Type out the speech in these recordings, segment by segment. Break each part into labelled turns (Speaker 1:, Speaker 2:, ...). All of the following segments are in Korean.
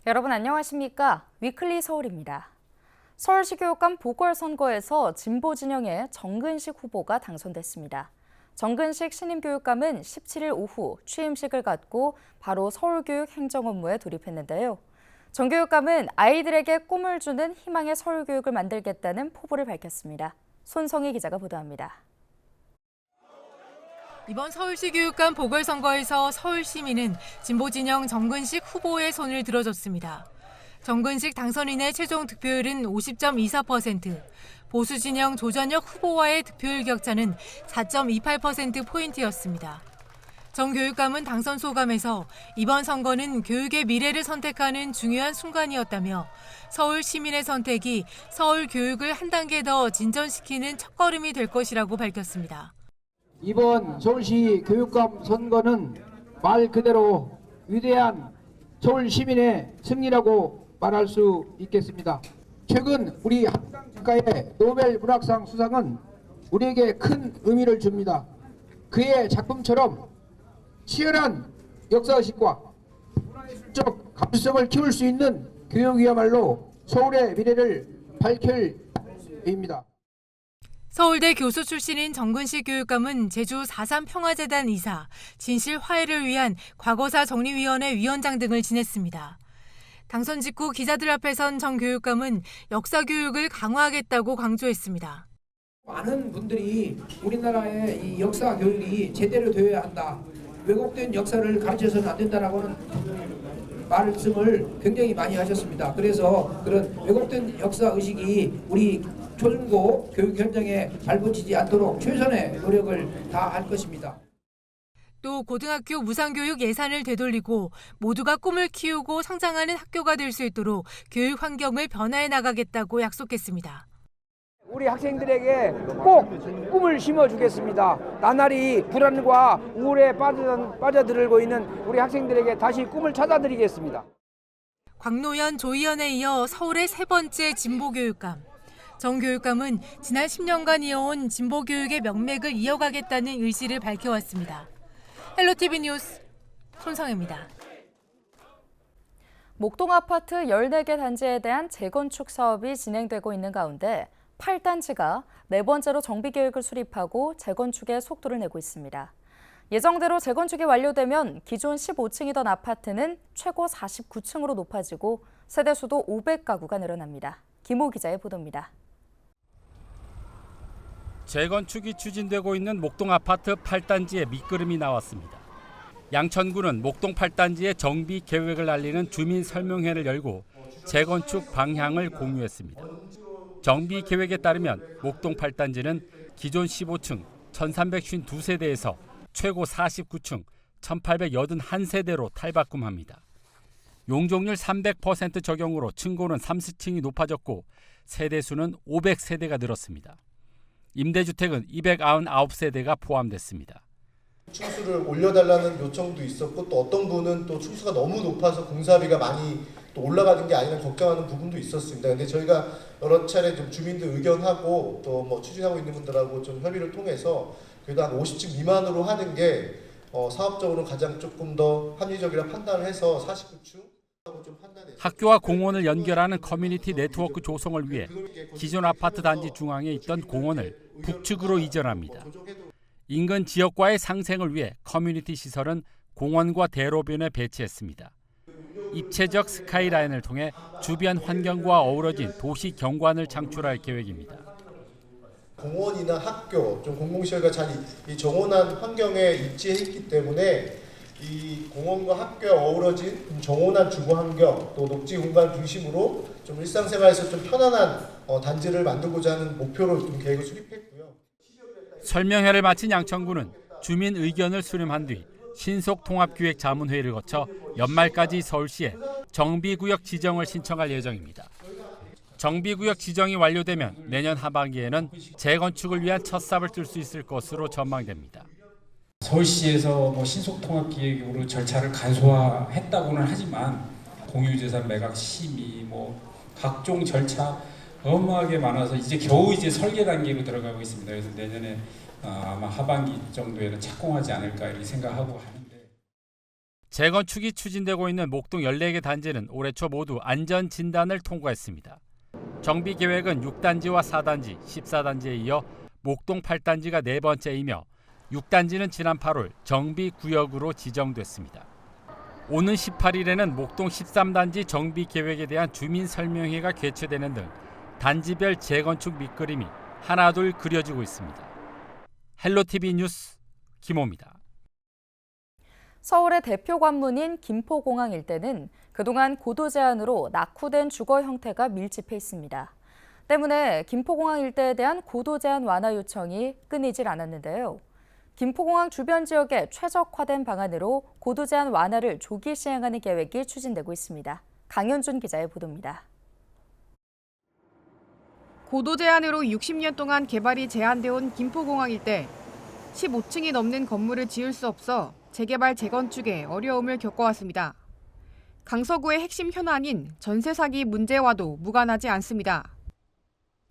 Speaker 1: 여러분 안녕하십니까? 위클리 서울입니다. 서울시 교육감 보궐선거에서 진보 진영의 정근식 후보가 당선됐습니다. 정근식 신임 교육감은 17일 오후 취임식을 갖고 바로 서울교육 행정 업무에 돌입했는데요. 정 교육감은 아이들에게 꿈을 주는 희망의 서울교육을 만들겠다는 포부를 밝혔습니다. 손성희 기자가 보도합니다.
Speaker 2: 이번 서울시 교육감 보궐선거에서 서울시민은 진보 진영 정근식 후보의 손을 들어줬습니다. 정근식 당선인의 최종 득표율은 50.24%, 보수 진영 조전혁 후보와의 득표율 격차는 4.28%포인트였습니다. 정 교육감은 당선 소감에서 이번 선거는 교육의 미래를 선택하는 중요한 순간이었다며 서울 시민의 선택이 서울 교육을 한 단계 더 진전시키는 첫걸음이 될 것이라고 밝혔습니다.
Speaker 3: 이번 서울시 교육감 선거는 말 그대로 위대한 서울 시민의 승리라고 말할 수 있겠습니다. 최근 우리 한강 작가의 노벨 문학상 수상은 우리에게 큰 의미를 줍니다. 그의 작품처럼 치열한 역사의식과 문화예술적 감수성을 키울 수 있는 교육이야말로 서울의 미래를 밝힐 때입니다.
Speaker 2: 서울대 교수 출신인 정근식 교육감은 제주 4.3 평화재단 이사, 진실 화해를 위한 과거사 정리위원회 위원장 등을 지냈습니다. 당선 직후 기자들 앞에 선 정 교육감은 역사 교육을 강화하겠다고 강조했습니다.
Speaker 3: 많은 분들이 우리나라의 이 역사 교육이 제대로 되어야 한다. 왜곡된 역사를 가르쳐서는 안 된다라고는 말씀을 굉장히 많이 하셨습니다. 그래서 그런 왜곡된 역사 의식이 우리 초중고 교육 현장에 발붙이지 않도록 최선의 노력을 다할 것입니다.
Speaker 2: 또 고등학교 무상교육 예산을 되돌리고 모두가 꿈을 키우고 성장하는 학교가 될 수 있도록 교육 환경을 변화해 나가겠다고 약속했습니다.
Speaker 3: 우리 학생들에게 꼭 꿈을 심어주겠습니다. 나날이 불안과 우울에 빠져들고 있는 우리 학생들에게 다시 꿈을 찾아드리겠습니다.
Speaker 2: 광노현, 조희연에 이어 서울의 세 번째 진보교육감. 정 교육감은 지난 10년간 이어온 진보교육의 명맥을 이어가겠다는 의지를 밝혀왔습니다. 헬로티비 뉴스 손성혜입니다.
Speaker 1: 목동 아파트 14개 단지에 대한 재건축 사업이 진행되고 있는 가운데 8단지가 네 번째로 정비계획을 수립하고 재건축에 속도를 내고 있습니다. 예정대로 재건축이 완료되면 기존 15층이던 아파트는 최고 49층으로 높아지고 세대수도 500가구가 늘어납니다. 김호 기자의 보도입니다.
Speaker 4: 재건축이 추진되고 있는 목동 아파트 8단지에 밑거름이 나왔습니다. 양천구는 목동 8단지의 정비 계획을 알리는 주민 설명회를 열고 재건축 방향을 공유했습니다. 정비 계획에 따르면 목동 8단지는 기존 15층 1352세대에서 최고 49층 1881세대로 탈바꿈합니다. 용적률 300% 적용으로 층고는 30층이 높아졌고 세대수는 500세대가 늘었습니다. 임대주택은 299세대가 포함됐습니다.
Speaker 5: 층수를 올려달라는 요청도 있었고 또 어떤 분은 또 층수가 너무 높아서 공사비가 많이 또 올라가는 게 아니라 걱정하는 부분도 있었습니다. 근데 저희가 여러 차례 좀 주민들 의견하고 또 뭐 추진하고 있는 분들하고 좀 협의를 통해서 그래도 한 50층 미만으로 하는 게 사업적으로 가장 조금 더 합리적이라 판단을 해서 49층
Speaker 4: 학교와 공원을 연결하는 커뮤니티 네트워크 조성을 위해 기존 아파트 단지 중앙에 있던 공원을 북측으로 이전합니다. 인근 지역과의 상생을 위해 커뮤니티 시설은 공원과 대로변에 배치했습니다. 입체적 스카이라인을 통해 주변 환경과 어우러진 도시 경관을 창출할 계획입니다.
Speaker 5: 공원이나 학교, 좀 공공시설과 잘 이 정원한 환경에 입지했기 때문에 이 공원과 학교에 어우러진 정원한 주거 환경, 또 녹지 공간 중심으로 좀 일상생활에서 좀 편안한 단지를 만들고자 하는 목표로 좀 계획을 수립했고요.
Speaker 4: 설명회를 마친 양천구는 주민 의견을 수렴한 뒤 신속통합기획 자문회의를 거쳐 연말까지 서울시에 정비구역 지정을 신청할 예정입니다. 정비구역 지정이 완료되면 내년 하반기에는 재건축을 위한 첫 삽을 뜰 수 있을 것으로 전망됩니다.
Speaker 6: 서울시에서 신속통합기획으로 절차를 간소화했다고는 하지만 공유재산 매각 심의, 각종 절차 어마하게 많아서 이제 겨우 설계 단계로 들어가고 있습니다. 그래서 내년에 아마 하반기 정도에는 착공하지 않을까 이렇게 생각하고 하는데.
Speaker 4: 재건축이 추진되고 있는 목동 14개 단지는 올해 초 모두 안전진단을 통과했습니다. 정비계획은 6단지와 4단지, 14단지에 이어 목동 8단지가 네 번째이며 6단지는 지난 8월 정비구역으로 지정됐습니다. 오는 18일에는 목동 13단지 정비계획에 대한 주민설명회가 개최되는 등 단지별 재건축 밑그림이 하나둘 그려지고 있습니다. 헬로티비 뉴스 김호입니다.
Speaker 1: 서울의 대표 관문인 김포공항 일대는 그동안 고도 제한으로 낙후된 주거 형태가 밀집해 있습니다. 때문에 김포공항 일대에 대한 고도 제한 완화 요청이 끊이질 않았는데요. 김포공항 주변 지역에 최적화된 방안으로 고도 제한 완화를 조기 시행하는 계획이 추진되고 있습니다. 강현준 기자의 보도입니다.
Speaker 7: 고도 제한으로 60년 동안 개발이 제한돼 온 김포공항 일대. 15층이 넘는 건물을 지을 수 없어 재개발 재건축에 어려움을 겪어왔습니다. 강서구의 핵심 현안인 전세 사기 문제와도 무관하지 않습니다.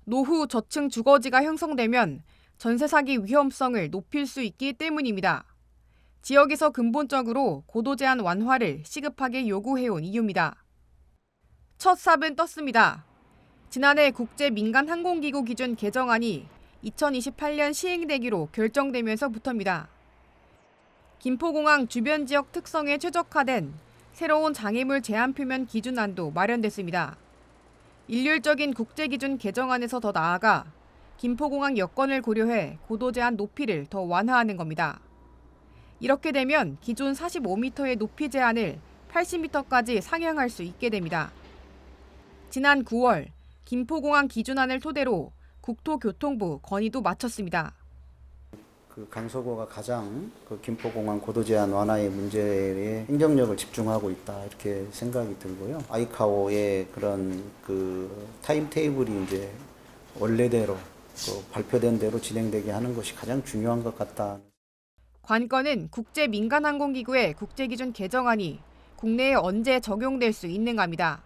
Speaker 7: 노후 저층 주거지가 형성되면 전세 사기 위험성을 높일 수 있기 때문입니다. 지역에서 근본적으로 고도 제한 완화를 시급하게 요구해온 이유입니다. 첫 삽은 떴습니다. 지난해 국제민간항공기구 기준 개정안이 2028년 시행되기로 결정되면서부터입니다. 김포공항 주변 지역 특성에 최적화된 새로운 장애물 제한 표면 기준안도 마련됐습니다. 일률적인 국제기준 개정안에서 더 나아가 김포공항 여건을 고려해 고도 제한 높이를 더 완화하는 겁니다. 이렇게 되면 기존 45m의 높이 제한을 80m까지 상향할 수 있게 됩니다. 지난 9월 김포공항 기준안을 토대로 국토교통부 건의도 마쳤습니다.
Speaker 8: 강서구가 가장 김포공항 고도 제한 완화의 문제에 행정력을 집중하고 있다 이렇게 생각이 들고요. 아이카오의 그런 타임 테이블이 이제 원래대로 발표된 대로 진행되게 하는 것이 가장 중요한 것 같다.
Speaker 7: 관건은 국제민간항공기구의 국제기준 개정안이 국내에 언제 적용될 수 있는가입니다.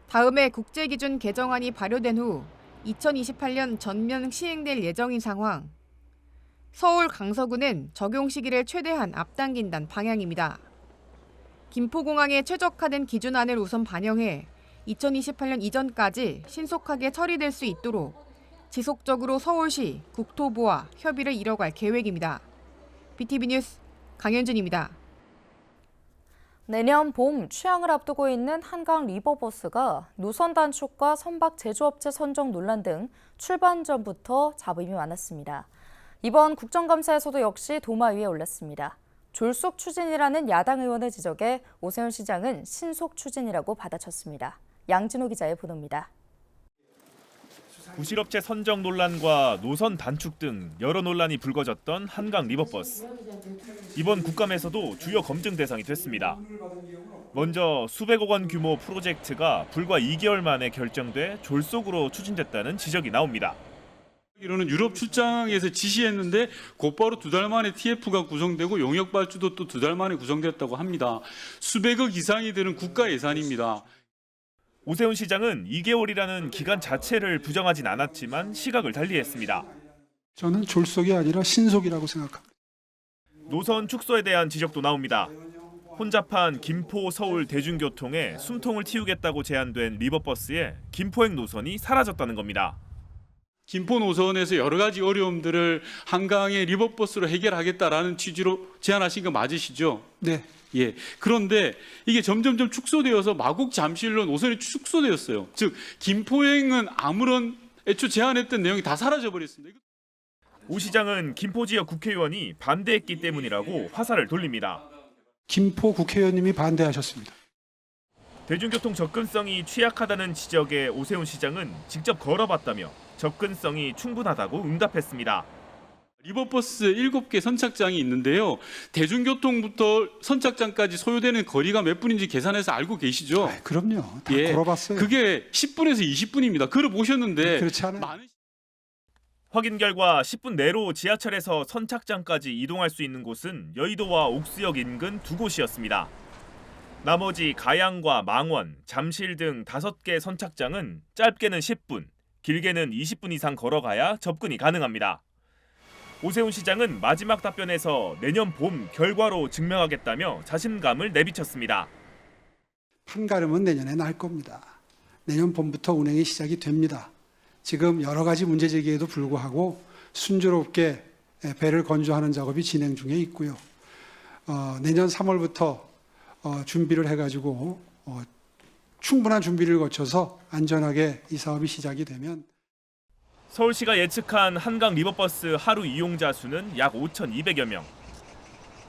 Speaker 7: 다음에 국제기준 개정안이 발효된 후 2028년 전면 시행될 예정인 상황. 서울 강서구는 적용 시기를 최대한 앞당긴다는 방향입니다. 김포공항에 최적화된 기준안을 우선 반영해 2028년 이전까지 신속하게 처리될 수 있도록 지속적으로 서울시 국토부와 협의를 이뤄갈 계획입니다. BTV 뉴스 강현준입니다.
Speaker 1: 내년 봄 취항을 앞두고 있는 한강 리버버스가 노선 단축과 선박 제조업체 선정 논란 등 출발 전부터 잡음이 많았습니다. 이번 국정감사에서도 역시 도마 위에 올랐습니다. 졸속 추진이라는 야당 의원의 지적에 오세훈 시장은 신속 추진이라고 받아쳤습니다. 양진호 기자의 보도입니다.
Speaker 9: 부실업체 선정 논란과 노선 단축 등 여러 논란이 불거졌던 한강 리버버스. 이번 국감에서도 주요 검증 대상이 됐습니다. 먼저 수백억 원 규모 프로젝트가 불과 2개월 만에 결정돼 졸속으로 추진됐다는 지적이 나옵니다.
Speaker 10: 이로는 유럽 출장에서 지시했는데 곧바로 2달 만에 TF가 구성되고 용역 발주도 또 2달 만에 구성됐다고 합니다. 수백억 이상이 드는 국가 예산입니다.
Speaker 9: 오세훈 시장은 2개월이라는 기간 자체를 부정하진 않았지만 시각을 달리했습니다.
Speaker 11: 저는 졸속이 아니라 신속이라고 생각합니다.
Speaker 9: 노선 축소에 대한 지적도 나옵니다. 혼잡한 김포 서울 대중교통에 숨통을 틔우겠다고 제안된 리버버스에 김포행 노선이 사라졌다는 겁니다.
Speaker 10: 김포 노선에서 여러 가지 어려움들을 한강의 리버버스로 해결하겠다라는 취지로 제안하신 거 맞으시죠?
Speaker 11: 네.
Speaker 10: 예. 그런데 이게 점점점 축소되어서 마곡 잠실로 노선이 축소되었어요. 즉 김포행은 아무런 애초 제안했던 내용이 다 사라져 버렸습니다.
Speaker 9: 오 시장은 김포 지역 국회의원이 반대했기 때문이라고 화살을 돌립니다.
Speaker 11: 김포 국회의원님이 반대하셨습니다.
Speaker 9: 대중교통 접근성이 취약하다는 지적에 오세훈 시장은 직접 걸어봤다며 접근성이 충분하다고 응답했습니다.
Speaker 10: 리버버스 7개 선착장이 있는데요. 대중교통부터 선착장까지 소요되는 거리가 몇 분인지 계산해서 알고 계시죠?
Speaker 11: 그럼요. 다 걸어봤어요.
Speaker 10: 그게 10분에서 20분입니다. 걸어보셨는데
Speaker 11: 그렇지 않아요.
Speaker 9: 확인 결과 10분 내로 지하철에서 선착장까지 이동할 수 있는 곳은 여의도와 옥수역 인근 2곳이었습니다. 나머지 가양과 망원, 잠실 등 5개 선착장은 짧게는 10분, 길게는 20분 이상 걸어가야 접근이 가능합니다. 오세훈 시장은 마지막 답변에서 내년 봄 결과로 증명하겠다며 자신감을 내비쳤습니다.
Speaker 11: 판가름은 내년에 날 겁니다. 내년 봄부터 운행이 시작이 됩니다. 지금 여러 가지 문제 제기에도 불구하고 순조롭게 배를 건조하는 작업이 진행 중에 있고요. 내년 3월부터 준비를 해가지고 충분한 준비를 거쳐서 안전하게 이 사업이 시작이 되면
Speaker 9: 서울시가 예측한 한강 리버버스 하루 이용자 수는 약 5,200여 명.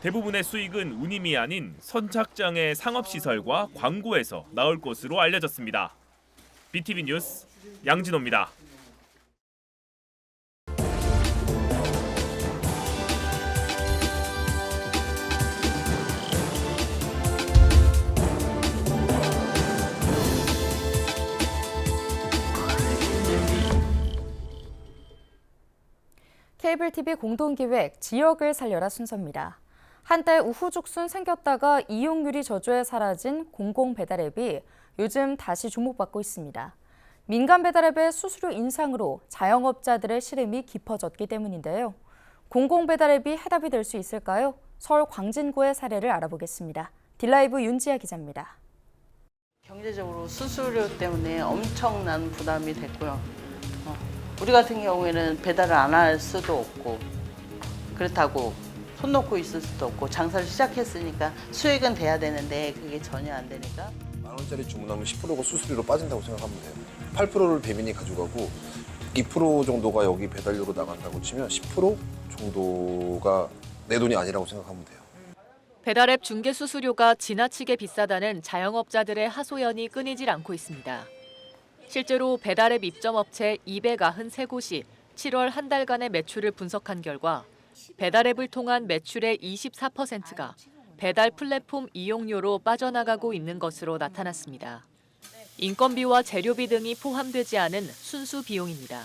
Speaker 9: 대부분의 수익은 운임이 아닌 선착장의 상업시설과 광고에서 나올 것으로 알려졌습니다. BTV 뉴스 양진호입니다.
Speaker 1: 케이블 TV 공동기획 지역을 살려라 순서입니다. 한때 우후죽순 생겼다가 이용률이 저조해 사라진 공공배달앱이 요즘 다시 주목받고 있습니다. 민간 배달앱의 수수료 인상으로 자영업자들의 시름이 깊어졌기 때문인데요. 공공배달앱이 해답이 될 수 있을까요? 서울 광진구의 사례를 알아보겠습니다. 딜라이브 윤지아 기자입니다.
Speaker 12: 경제적으로 수수료 때문에 엄청난 부담이 됐고요. 우리 같은 경우에는 배달을 안 할 수도 없고 그렇다고 손 놓고 있을 수도 없고 장사를 시작했으니까 수익은 돼야 되는데 그게 전혀 안 되니까
Speaker 13: 10,000원짜리 주문하면 10%가 수수료로 빠진다고 생각하면 돼요. 8%를 배민이 가져가고 2% 정도가 여기 배달료로 나간다고 치면 10% 정도가 내 돈이 아니라고 생각하면 돼요.
Speaker 14: 배달앱 중개 수수료가 지나치게 비싸다는 자영업자들의 하소연이 끊이질 않고 있습니다. 실제로 배달앱 입점업체 293곳이 7월 한 달간의 매출을 분석한 결과 배달앱을 통한 매출의 24%가 배달 플랫폼 이용료로 빠져나가고 있는 것으로 나타났습니다. 인건비와 재료비 등이 포함되지 않은 순수 비용입니다.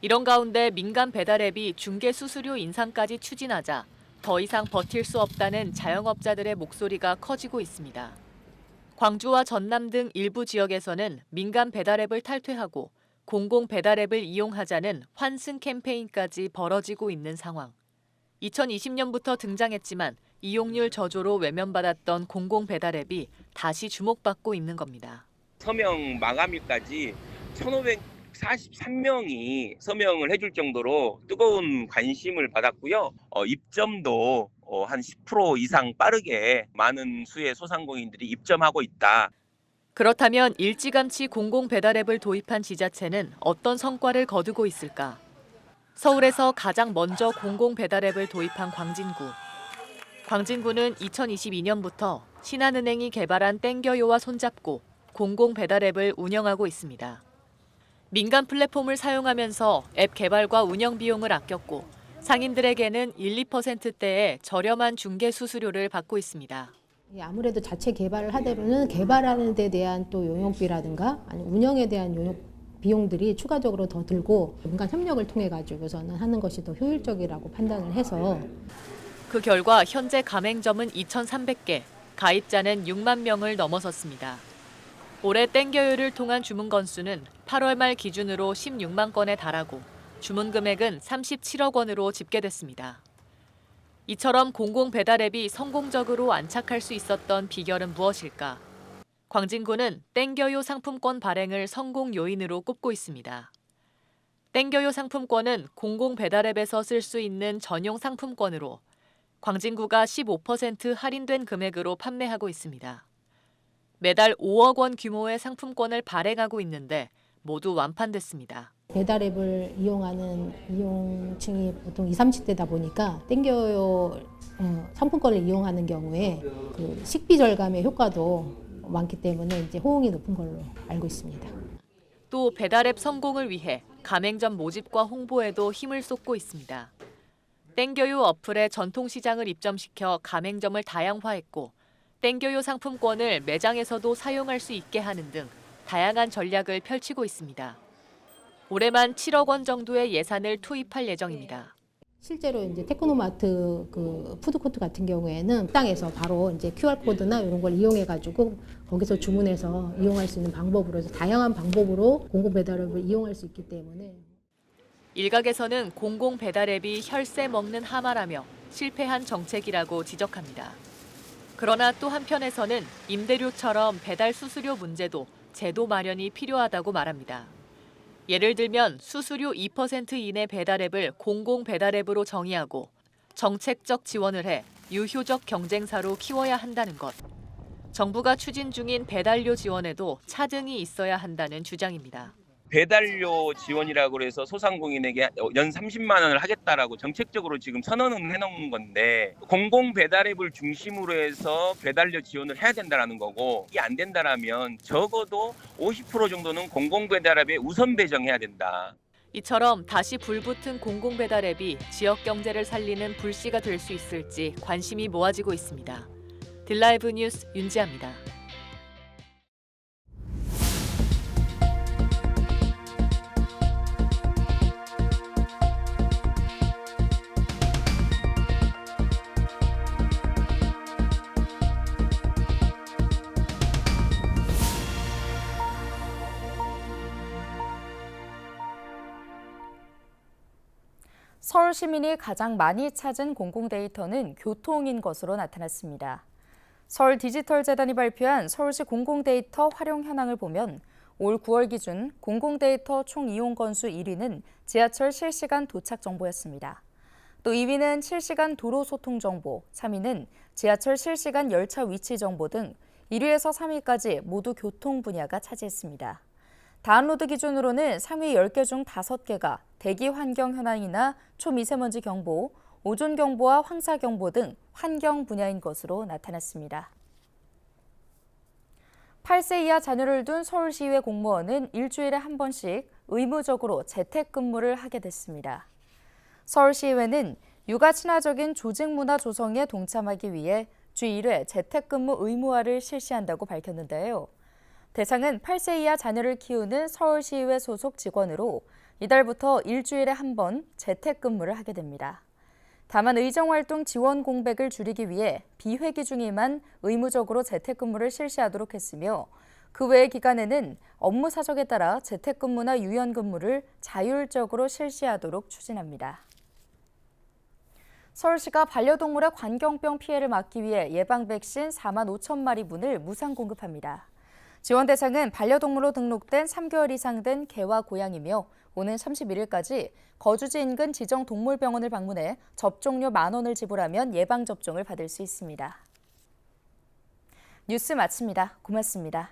Speaker 14: 이런 가운데 민간 배달앱이 중개 수수료 인상까지 추진하자 더 이상 버틸 수 없다는 자영업자들의 목소리가 커지고 있습니다. 광주와 전남 등 일부 지역에서는 민간 배달앱을 탈퇴하고 공공 배달앱을 이용하자는 환승 캠페인까지 벌어지고 있는 상황. 2020년부터 등장했지만 이용률 저조로 외면받았던 공공 배달앱이 다시 주목받고 있는 겁니다.
Speaker 15: 서명 마감일까지 1,543명이 서명을 해줄 정도로 뜨거운 관심을 받았고요. 입점도 한 10% 이상 빠르게 많은 수의 소상공인들이 입점하고 있다.
Speaker 14: 그렇다면 일찌감치 공공 배달앱을 도입한 지자체는 어떤 성과를 거두고 있을까? 서울에서 가장 먼저 공공 배달앱을 도입한 광진구. 광진구는 2022년부터 신한은행이 개발한 땡겨요와 손잡고 공공 배달앱을 운영하고 있습니다. 민간 플랫폼을 사용하면서 앱 개발과 운영 비용을 아꼈고 상인들에게는 1~2%대의 저렴한 중개 수수료를 받고 있습니다.
Speaker 16: 아무래도 자체 개발을 하다 보면 개발하는 데 대한 또 용역비라든가 아니면 운영에 대한 용역 비용들이 추가적으로 더 들고 민간 협력을 통해 가지고서는 하는 것이 더 효율적이라고 판단을 해서
Speaker 14: 그 결과 현재 가맹점은 2,300개, 가입자는 6만 명을 넘어섰습니다. 올해 땡겨요를 통한 주문 건수는 8월 말 기준으로 16만 건에 달하고 주문 금액은 37억 원으로 집계됐습니다. 이처럼 공공 배달앱이 성공적으로 안착할 수 있었던 비결은 무엇일까? 광진구는 땡겨요 상품권 발행을 성공 요인으로 꼽고 있습니다. 땡겨요 상품권은 공공 배달앱에서 쓸 수 있는 전용 상품권으로 광진구가 15% 할인된 금액으로 판매하고 있습니다. 매달 5억 원 규모의 상품권을 발행하고 있는데 모두 완판됐습니다.
Speaker 16: 배달앱을 이용하는 이용층이 보통 20, 30대다 보니까 땡겨요 상품권을 이용하는 경우에 그 식비 절감의 효과도 많기 때문에 이제 호응이 높은 걸로 알고 있습니다.
Speaker 14: 또 배달앱 성공을 위해 가맹점 모집과 홍보에도 힘을 쏟고 있습니다. 땡겨요 어플에 전통시장을 입점시켜 가맹점을 다양화했고 땡겨요 상품권을 매장에서도 사용할 수 있게 하는 등 다양한 전략을 펼치고 있습니다. 올해만 7억 원 정도의 예산을 투입할 예정입니다.
Speaker 16: 실제로 이제 테크노마트 그 푸드코트 같은 경우에는 땅에서 바로 이제 QR코드나 이런 걸 이용해가지고 거기서 주문해서 이용할 수 있는 방법으로 해서 다양한 방법으로 공공 배달앱을 이용할 수 있기 때문에
Speaker 14: 일각에서는 공공 배달앱이 혈세 먹는 하마라며 실패한 정책이라고 지적합니다. 그러나 또 한편에서는 임대료처럼 배달 수수료 문제도 제도 마련이 필요하다고 말합니다. 예를 들면 수수료 2% 이내 배달앱을 공공 배달앱으로 정의하고 정책적 지원을 해 유효적 경쟁사로 키워야 한다는 것. 정부가 추진 중인 배달료 지원에도 차등이 있어야 한다는 주장입니다.
Speaker 15: 배달료 지원이라고 해서 소상공인에게 연 30만 원을 하겠다라고 정책적으로 지금 선언은 해놓은 건데 공공 배달앱을 중심으로 해서 배달료 지원을 해야 된다라는 거고 이게 안 된다라면 적어도 50% 정도는 공공 배달앱에 우선 배정해야 된다.
Speaker 14: 이처럼 다시 불붙은 공공 배달앱이 지역 경제를 살리는 불씨가 될 수 있을지 관심이 모아지고 있습니다. 딜라이브 뉴스 윤지아입니다.
Speaker 1: 서울 시민이 가장 많이 찾은 공공데이터는 교통인 것으로 나타났습니다. 서울 디지털재단이 발표한 서울시 공공데이터 활용 현황을 보면 올 9월 기준 공공데이터 총 이용 건수 1위는 지하철 실시간 도착 정보였습니다. 또 2위는 실시간 도로 소통 정보, 3위는 지하철 실시간 열차 위치 정보 등 1위에서 3위까지 모두 교통 분야가 차지했습니다. 다운로드 기준으로는 상위 10개 중 5개가 대기 환경 현황이나 초미세먼지 경보, 오존 경보와 황사 경보 등 환경 분야인 것으로 나타났습니다. 8세 이하 자녀를 둔 서울시의회 공무원은 일주일에 한 번씩 의무적으로 재택근무를 하게 됐습니다. 서울시의회는 육아 친화적인 조직 문화 조성에 동참하기 위해 주 1회 재택근무 의무화를 실시한다고 밝혔는데요. 대상은 8세 이하 자녀를 키우는 서울시의회 소속 직원으로 이달부터 일주일에 한 번 재택근무를 하게 됩니다. 다만 의정활동 지원 공백을 줄이기 위해 비회기 중에만 의무적으로 재택근무를 실시하도록 했으며 그 외의 기간에는 업무 사정에 따라 재택근무나 유연근무를 자율적으로 실시하도록 추진합니다. 서울시가 반려동물의 관경병 피해를 막기 위해 예방 백신 4만 5천 마리분을 무상 공급합니다. 지원 대상은 반려동물로 등록된 3개월 이상 된 개와 고양이며 오는 31일까지 거주지 인근 지정 동물병원을 방문해 접종료 10,000원을 지불하면 예방접종을 받을 수 있습니다. 뉴스 마칩니다. 고맙습니다.